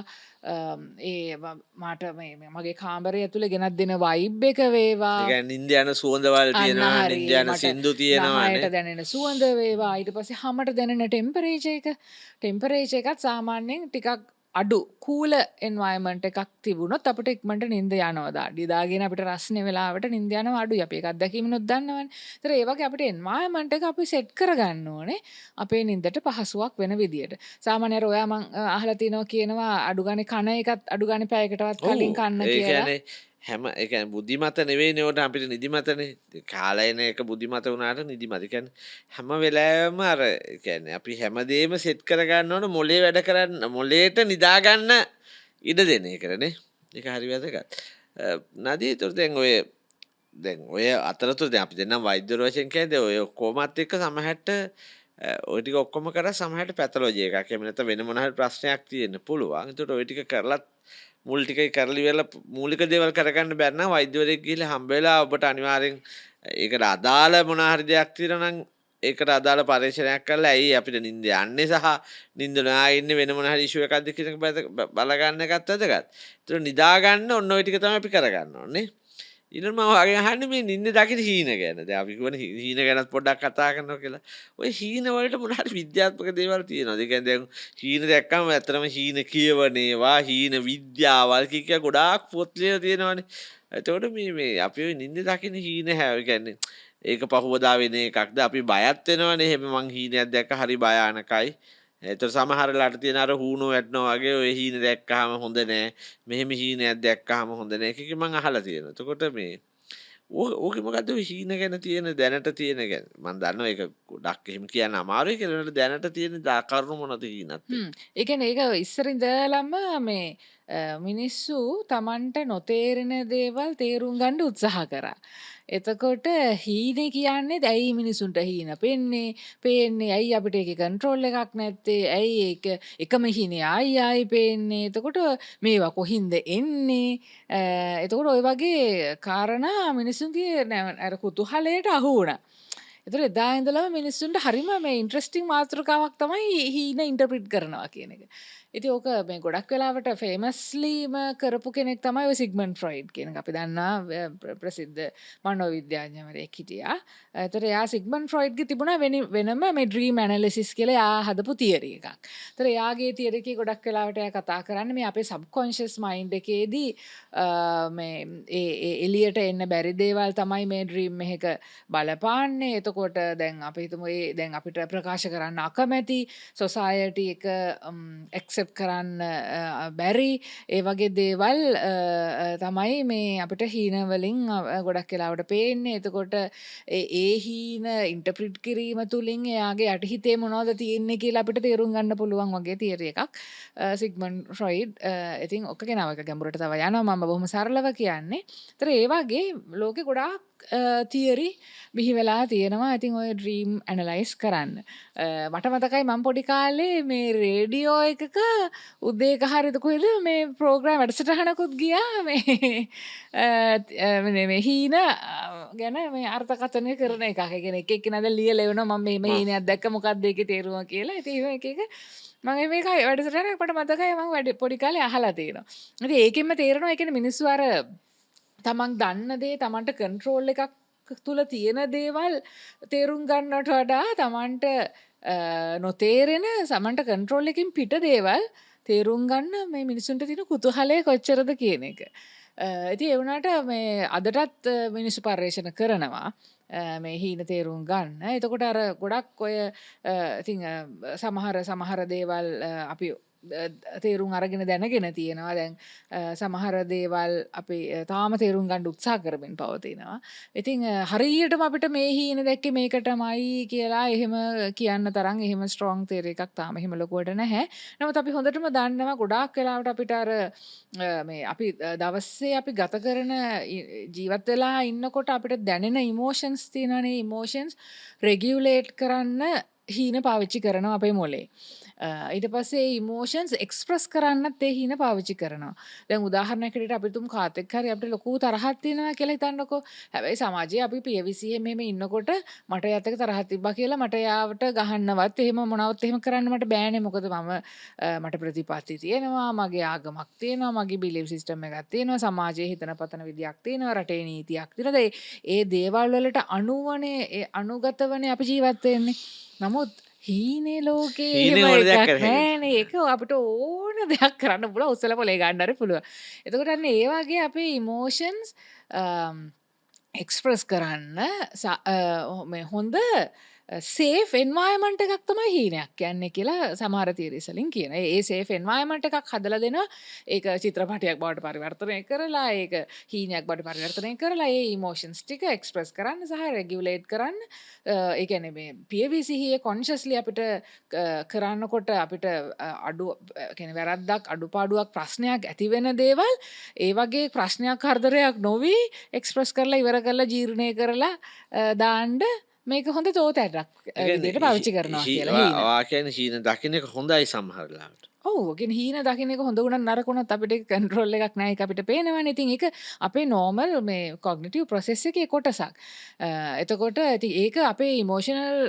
මට මගේ කාමරය ඇතුළේ ගෙනත් දෙන වයිබ් එක වේවා. ඒ කියන්නේ නින්ද යන සුවඳවල් තියෙනවා, නින්ද යන සින්දු තියෙනවා නේ. නහයට දැනෙන සුවඳ වේවා. ඊට පස්සේ හමට දැනෙන ටෙම්පරේචර් එකත් සාමාන්‍යයෙන් ටිකක් අඩු කූල එන්වයරන්මන්ට් එකක් තිබුණොත් අපිට ඉක්මනට නිින්ද යනවා. නිදාගෙන අපිට රස්නේ වෙලාවට නිින්ද යනවා අඩුයි. අපි ඒක අත්දැකීමනොත් දන්නවනේ. ඒතර ඒ වගේ අපිට එන්වයරන්මන්ට් එක අපි සෙට් කරගන්න ඕනේ අපේ නිින්දට පහසුවක් වෙන විදියට. සාමාන්‍යයෙන් ඔයා මං අහලා තිනවා කියනවා අඩු ගානේ කන එකත් අඩු ගානේ පැයකටවත් කලින් කන්න කියලා. හැම ඒ කියන්නේ බුද්ධිමත නෙවෙයිනේ උඩ අපිට නිදිමතනේ. කාලයන එක බුද්ධිමත වුණාට නිදිමත. ඒ කියන්නේ හැම වෙලාවෙම අර ඒ කියන්නේ අපි හැමදේම සෙට් කරගන්න ඕන මොලේ වැඩ කරන්න මොලේට නිදා ගන්න ඉඩ දෙන එකනේ. ඒක හරි වැදගත්. නදී ඒතර දැන් ඔය අතරතුර දැන් අපි දෙන්නම් වෛද්‍යවරු වශයෙන් කියන්නේ ඔය කොමත් එක්ක සමහරට ඔය ටික ඔක්කොම කරා සමහරට පැතොලොජි එකක්. එහෙම නැත්නම් වෙන මොන හරි ප්‍රශ්නයක් තියෙන්න පුළුවන්. ඒතකොට ඔය ටික කරලත් මුල් ටිකයි කරලි වෙලා මූලික දේවල් කරගන්න බැරි නම් වෛද්‍යවරයෙක් ගිහලා හම්බ වෙලා ඔබට අනිවාර්යෙන් ඒකට අදාළ මොන හරි දෙයක් තියෙනවා නම් ඒකට අදාළ පරීක්ෂණයක් කරලා ඇයි අපිට නිින්ද යන්නේ සහ නිින්ද නොයා ඉන්නේ වෙන මොන හරි ඉෂුව එකක්ද කියන එක බල ගන්න එකත් වැදගත්. ඒතර නිදා ගන්න ඔන්න ඔය ටික තමයි අපි කරගන්න ඕනේ. ඊළඟ මම වගේ අහන්නේ මේ නිින්ද දකින හීන ගැන. දැන් අපි කියවනේ හීන ගැනත් පොඩ්ඩක් කතා කරනවා කියලා. ඔය හීන වලට මොන හරි විද්‍යාත්මක දේවල් තියෙනවද? ඒ කියන්නේ දැන් හීන දැක්කම ඇත්තටම හීන කියවනේවා හීන විද්‍යාවල් කිය ගොඩාක් පොත් ලියලා තියෙනවනේ. එතකොට මේ අපි ඔය නිින්ද දකින හීන කියන්නේ ඒක පහුවදා වෙන එකක්ද අපි බයත් වෙනවනේ. එහෙම මං හීනයක් දැක්ක හරි භයානකයි. ඒතර සමහරලාට තියෙන අර හූනෝ වැටෙනවා වගේ ඔය හීන දැක්කහම හොඳ නෑ. මෙහෙම හීනයක් දැක්කහම හොඳ නෑ. ඒක මං අහලා තියෙනවා. එතකොට මේ ඕකේ මොකද්ද ඔය හීන ගැන තියෙන දැනට තියෙන ගැන මම දන්නවා ඒක ගොඩක් එහෙම කියන්න අමාරුයි කියලා දැනට තියෙන කරුණු මොනවද හීනත් ඒ කියන්නේ ඒක ඉස්සර ඉඳලම මේ මිනිස්සු Tamanට නොතේරෙන දේවල් තේරුම් ගන්න උත්සාහ කරා. එතකොට හීනේ කියන්නේ ඇයි මිනිසුන්ට හීන පේන්නේ ඇයි අපිට ඒකේ කන්ට්‍රෝල් එකක් නැත්තේ ඇයි ඒක එකම හීනේ ආයි පේන්නේ එතකොට මේවා කොහින්ද එන්නේ එතකොට ওই වගේ කාරණා මිනිසුන්ගේ අර කුතුහලයට අහු වුණා. ඒතර එදා ඉඳලම මිනිස්සුන්ට හරිම මේ ඉන්ට්‍රස්ටිං මාතෘකාවක් තමයි හීන ඉන්ටර්ප්‍රිට් කරනවා කියන එක. ඉතින් ඕක මේ ගොඩක් වෙලාවට ෆේමස්ලිම කරපු කෙනෙක් තමයි ඔය සිග්මන්ඩ් ෆ්‍රොයිඩ් කියන එක. අපි දන්නා ප්‍රසිද්ධ මනෝවිද්‍යාඥවරයෙක් හිටියා. ඒතර එයා සිග්මන්ඩ් ෆ්‍රොයිඩ්ගේ තිබුණා වෙනම මේ ඩ්‍රීම් ඇනලිසිස් කියලා එයා හදපු තියරි එකක්. ඒතර එයාගේ තියරි එකේ ගොඩක් වෙලාවට එයා කතා කරන්නේ මේ අපේ සබ්කොන්ෂස් මයින්ඩ් එකේදී මේ ඒ එළියට එන්න බැරි දේවල් තමයි මේ ඩ්‍රීම් එකක බලපාන්නේ. එතකොට දැන් අපි හිතමු දැන් අපිට ප්‍රකාශ කරන්න අකමැති සොසයිටි එක ඇක්සෙප්ට් කරන්න බැරි ඒ වගේ දේවල් තමයි මේ අපිට හීන වලින් ගොඩක් වෙලාවට පේන්නේ. එතකොට ඒ හීන ඉන්ටර්ප්‍රිට් කිරීම තුලින් එයාගේ යටිහිතේ මොනවද තියෙන්නේ කියලා අපිට තේරුම් ගන්න පුළුවන් වගේ තියරි එකක් සිග්මන්ඩ් ෆ්‍රොයිඩ්. ඉතින් ඔක කෙනාව එක ගැඹුරට තව යනවා මම බොහොම සරලව කියන්නේ. ඒතර ඒ වගේ ලෝකේ ගොඩාක් තියරි බිහි වෙලා තියෙනවා. ඉතින් ඔය ඩ්‍රීම් ඇනලයිස් කරන්න. මට මතකයි මම පොඩි කාලේ මේ රේඩියෝ එකක උදේක හරිද කොහෙද මේ ප්‍රෝග්‍රෑම් වැඩසටහනකුත් ගියා මේ හීන ගැන මේ අර්ථකථනය කරන එකක්. ඒ කියන්නේ එක එක්කෙනාද ලියලා එවනවා මම මේ හීනයක් දැක්ක මොකක්ද ඒකේ තේරුම කියලා. ඉතින් ඒක එක මම මේක වැඩසටහනක් මට මතකයි මම පොඩි කාලේ අහලා තියෙනවා. ඉතින් ඒකෙන්ම තේරෙනවා ඒ කියන්නේ මිනිස්සු අර තමන් දන්න දේ තමන්ට කන්ට්‍රෝල් එකක් තුළ තියෙන දේවල් තේරුම් ගන්නට වඩා තමන්ට නොතේරෙන සමන්ට කන්ට්‍රෝල් එකින් පිට දේවල් තේරුම් ගන්න මේ මිනිසුන්ට තියෙන කුතුහලය කොච්චරද කියන එක. ඉතින් ඒ වුණාට මේ අදටත් මිනිස්සු පර්යේෂණ කරනවා මේ හීන තේරුම් ගන්න. එතකොට අර ගොඩක් ඔය ඉතින් සමහර දේවල් අපි තේරුම් අරගෙන දැනගෙන තියෙනවා. දැන් සමහර දේවල් අපි තාම තේරුම් ගන්න උත්සාහ කරමින් පවතිනවා. ඉතින් හරියටම අපිට මේ හීන දැක්කේ මේකටමයි කියලා එහෙම කියන්න තරම් එහෙම ස්ට්‍රෝං තියරි එකක් තාම එහෙම ලොකුවට නැහැ. නමුත් අපි හොඳටම දන්නවා ගොඩාක් වෙලාවට අපිට අර මේ අපි දවසේ අපි ගත කරන ජීවත් වෙලා ඉන්නකොට අපිට දැනෙන ඉමෝෂන්ස් තියෙනනේ. ඉමෝෂන්ස් රෙගියුලේට් කරන්න හීන පාවිච්චි කරනවා අපේ මොලේ. ඊට පස්සේ ඉමෝෂන්ස් එක්ස්ප්‍රස් කරන්නත් ඒ හීන පාවිච්චි කරනවා. දැන් උදාහරණයක් හැටියට අපි තුමු කාත් එක්ක හරි අපිට ලොකු තරහක් තියෙනවා කියලා හිතන්නකෝ. හැබැයි සමාජයේ අපි පියවිසියේ මෙහෙම ඉන්නකොට මට එයාත් එක්ක තරහක් තිබ්බා කියලා මට එයාට ගහන්නවත් එහෙම මොනවත් එහෙම කරන්න මට බෑනේ. මොකද මට ප්‍රතිපත්ති තියෙනවා, මගේ ආගමක් තියෙනවා, මගේ බිලිව් සිස්ටම් එකක් තියෙනවා, සමාජයේ හිතන පතන විදියක් තියෙනවා, රටේ නීතියක් තියෙනවා. ඒ දේවල් වලට අනුවනේ අනුගතවනේ අපි ජීවත් වෙන්නේ. නමුත් හීනේ ලෝකේ එහෙම එකක් නෑනේ. ඒක අපිට ඕන දෙයක් කරන්න පුළුවන්. උස්සලා පොලේ ගන්න හරි පුළුවන්. එතකොට අන්න ඒ වගේ අපේ ඉමෝෂන්ස් එක්ස්ප්‍රස් කරන්න මේ හොඳ සේෆ් එන්වයරන්මන්ට් එකක් තමයි හීනයක් කියන්නේ කියලා සමහර තියරිස් වලින් කියන. ඒ සේෆ් එන්වයරන්මන්ට් එකක් හදලා දෙනවා. ඒක චිත්‍රපටයක් බවට පරිවර්තනය කරලා, ඒක හීනයක් බවට පරිවර්තනය කරලා, ඒ ඉමෝෂන්ස් ටික එක්ස්ප්‍රස් කරන්න සහ රෙගියුලේට් කරන්න. ඒ කියන්නේ මේ පියවිසිහියේ කොන්ෂස්ලි අපිට කරන්නකොට අපිට කියන්නේ වැරද්දක්, අඩුපාඩුවක්, ප්‍රශ්නයක් ඇති වෙන දේවල් ඒ වගේ ප්‍රශ්නයක් කරදරයක් නොවි එක්ස්ප්‍රස් කරලා ඉවර කරලා ජීර්ණය කරලා දාන්න මේක හොඳ තෝතැටක් විදිහට පාවිච්චි කරනවා කියලා හීන. ඔයා කියන්නේ හීන දකින්න එක හොඳයි සමහර වෙලාවට. ඔව්. කියන්නේ හීන දකින්න එක හොඳ වුණත් නරක වුණත් අපිට ඒක කන්ට්‍රෝල් එකක් නැහැ. ඒක අපිට පේනවනේ. ඉතින් ඒක අපේ නෝමල් මේ කොග්නිටිව් ප්‍රොසෙස් එකේ කොටසක්. එතකොට ඉතින් ඒක අපේ ඉමෝෂනල්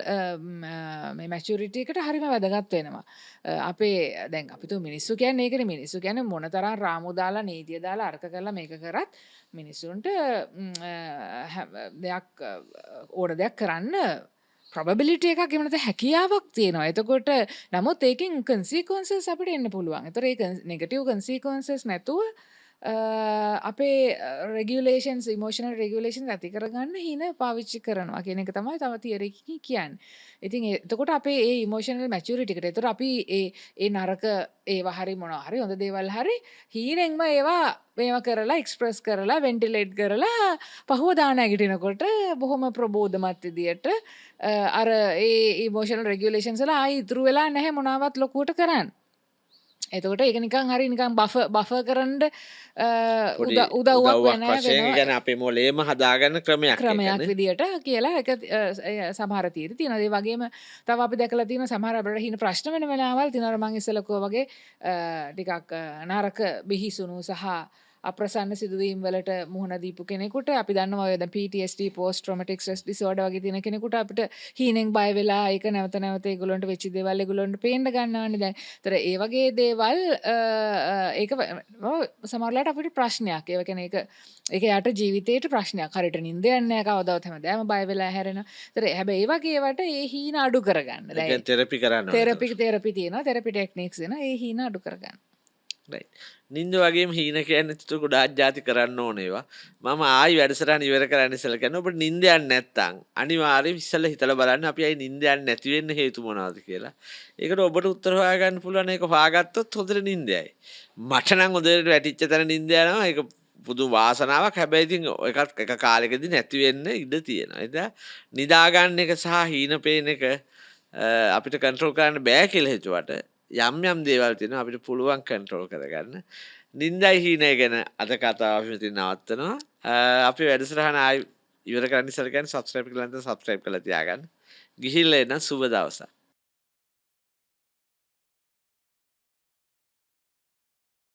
මේ මැචුරිටි එකට හරිම වැදගත් වෙනවා. අපේ දැන් අපි තුන් මිනිස්සු කියන්නේ ඒකනේ. මිනිස්සු කියන්නේ මොනතරම් රාමු දාලා නීතිය දාලා අර්ථ කරලා මේක කරත් මිනිස්සුන්ට ඕන දෙයක් කරන්න ප්‍රොබබිලිටි එකක් එහෙම නැත්නම් හැකියාවක් තියෙනවා. එතකොට නමුත් ඒකෙන් කන්සික්වන්සස් අපිට එන්න පුළුවන්. ඒතර ඒක නෙගටිව් කන්සික්වන්සස් නැතුව අපේ රෙගියුලේෂන්ස් ඉමෝෂනල් රෙගියුලේෂන්ස් ඇති කරගන්න හීන පාවිච්චි කරනවා කියන එක තමයි තව තියරි එකකින් කියන්නේ. ඉතින් එතකොට අපේ ඒ ඉමෝෂනල් මැචුරිටි එකට එතකොට අපි ඒ නරක ඒවා හරි මොනවා හරි හොඳ දේවල් හරි හීනෙන්ම ඒවා මේවා කරලා එක්ස්ප්‍රස් කරලා වෙන්ටිලේට් කරලා පහුව දාන නැගිටිනකොට බොහොම ප්‍රබෝධමත් විදියට අර ඒ ඉමෝෂනල් රෙගියුලේෂන්ස් වල ආයි ඉතුරු වෙලා නැහැ මොනවත් ලොකුවට කරන්න. එතකොට ඒක නිකන් හරි නිකන් බෆර් කරන්න උදව්වක් වෙනවා. ඒ කියන්නේ අපේ මොලේම හදාගන්න ක්‍රමයක් විදියට කියලා ඒක සමහර තියරි තියෙනවා. ඒ වගේම තව අපි දැකලා තියෙනවා සමහර අපිට හින ප්‍රශ්න වෙන වෙලාවල් තියෙනවා. මම ඉස්සෙල්ලා කිව්වා වගේ ටිකක් නරක බිහිසුණු සහ අප්‍රසන්න සිදුවීම් වලට මුහුණ දීපු කෙනෙකුට අපි දන්නවා ඔය දැන් PTSD post traumatic stress disorder වගේ තියෙන කෙනෙකුට අපිට හීනෙන් බය වෙලා ඒක නැවත නැවත ඒගොල්ලන්ට වෙච්ච දේවල් ඒගොල්ලන්ට පේන්න ගන්නවානේ දැන්. ඒතර ඒ වගේ දේවල් ඒක සමහරවිට අපිට ප්‍රශ්නයක්. ඒ කියන්නේ ඒක යට ජීවිතේට ප්‍රශ්නයක්. හරියට නිින්ද යන්නේ නැහැ කවදාවත් හැමදාම බය වෙලා හැරෙනවා. ඒතර හැබැයි ඒ වගේ ඒවට ඒ හීන අඩු කරගන්න. දැන් තෙරපි කරන්න ඕනේ. තෙරපි තියෙනවා. තෙරපි ටෙක්නික්ස් දෙනවා. ඒ හීන අඩු කරගන්න. නින්ද වගේම හීන කියන්නේ චතුර ගොඩාක් ಜಾති කරන්න ඕන ඒවා. මම ආයි වැඩසටහන ඉවර කරන්න ඉස්සෙල්ලා කියන්නේ ඔබට නින්ද යන්නේ නැත්තම් අනිවාර්යයෙන් ඉස්සෙල්ලා හිතලා බලන්න අපි අයි නින්ද යන්නේ නැති වෙන්න හේතු මොනවද කියලා. ඒකට ඔබට උත්තර හොයාගන්න පුළුවන්. ඒක හොයාගත්තොත් හොඳට නින්ද යයි. මට නම් හොඳට වැටිච්ච තැන නින්ද යනවා. ඒක පුදු වාසනාවක්. හැබැයි ඉතින් එකත් එක කාලෙකදී නැති වෙන්න ඉඩ තියෙනවා. ඉතින් නිදා ගන්න එක සහ හීන පේන එක අපිට කන්ට්‍රෝල් කරන්න බෑ කියලා හිතුවට යම් යම් දේවල් තියෙනවා අපිට පුළුවන් කන්ට්‍රෝල් කරගන්න. නින්දයි හීනය ගැන අද කතාව අපි මෙතන නවත්තනවා. අපි වැඩසටහන ආයි ඉවර කරන්න ඉස්සර කියන්නේ සබ්ස්ක්‍රයිබ් කරලා නැත්නම් සබ්ස්ක්‍රයිබ් කරලා තියාගන්න. ගිහිල්ලා එන්න සුබ දවසක්.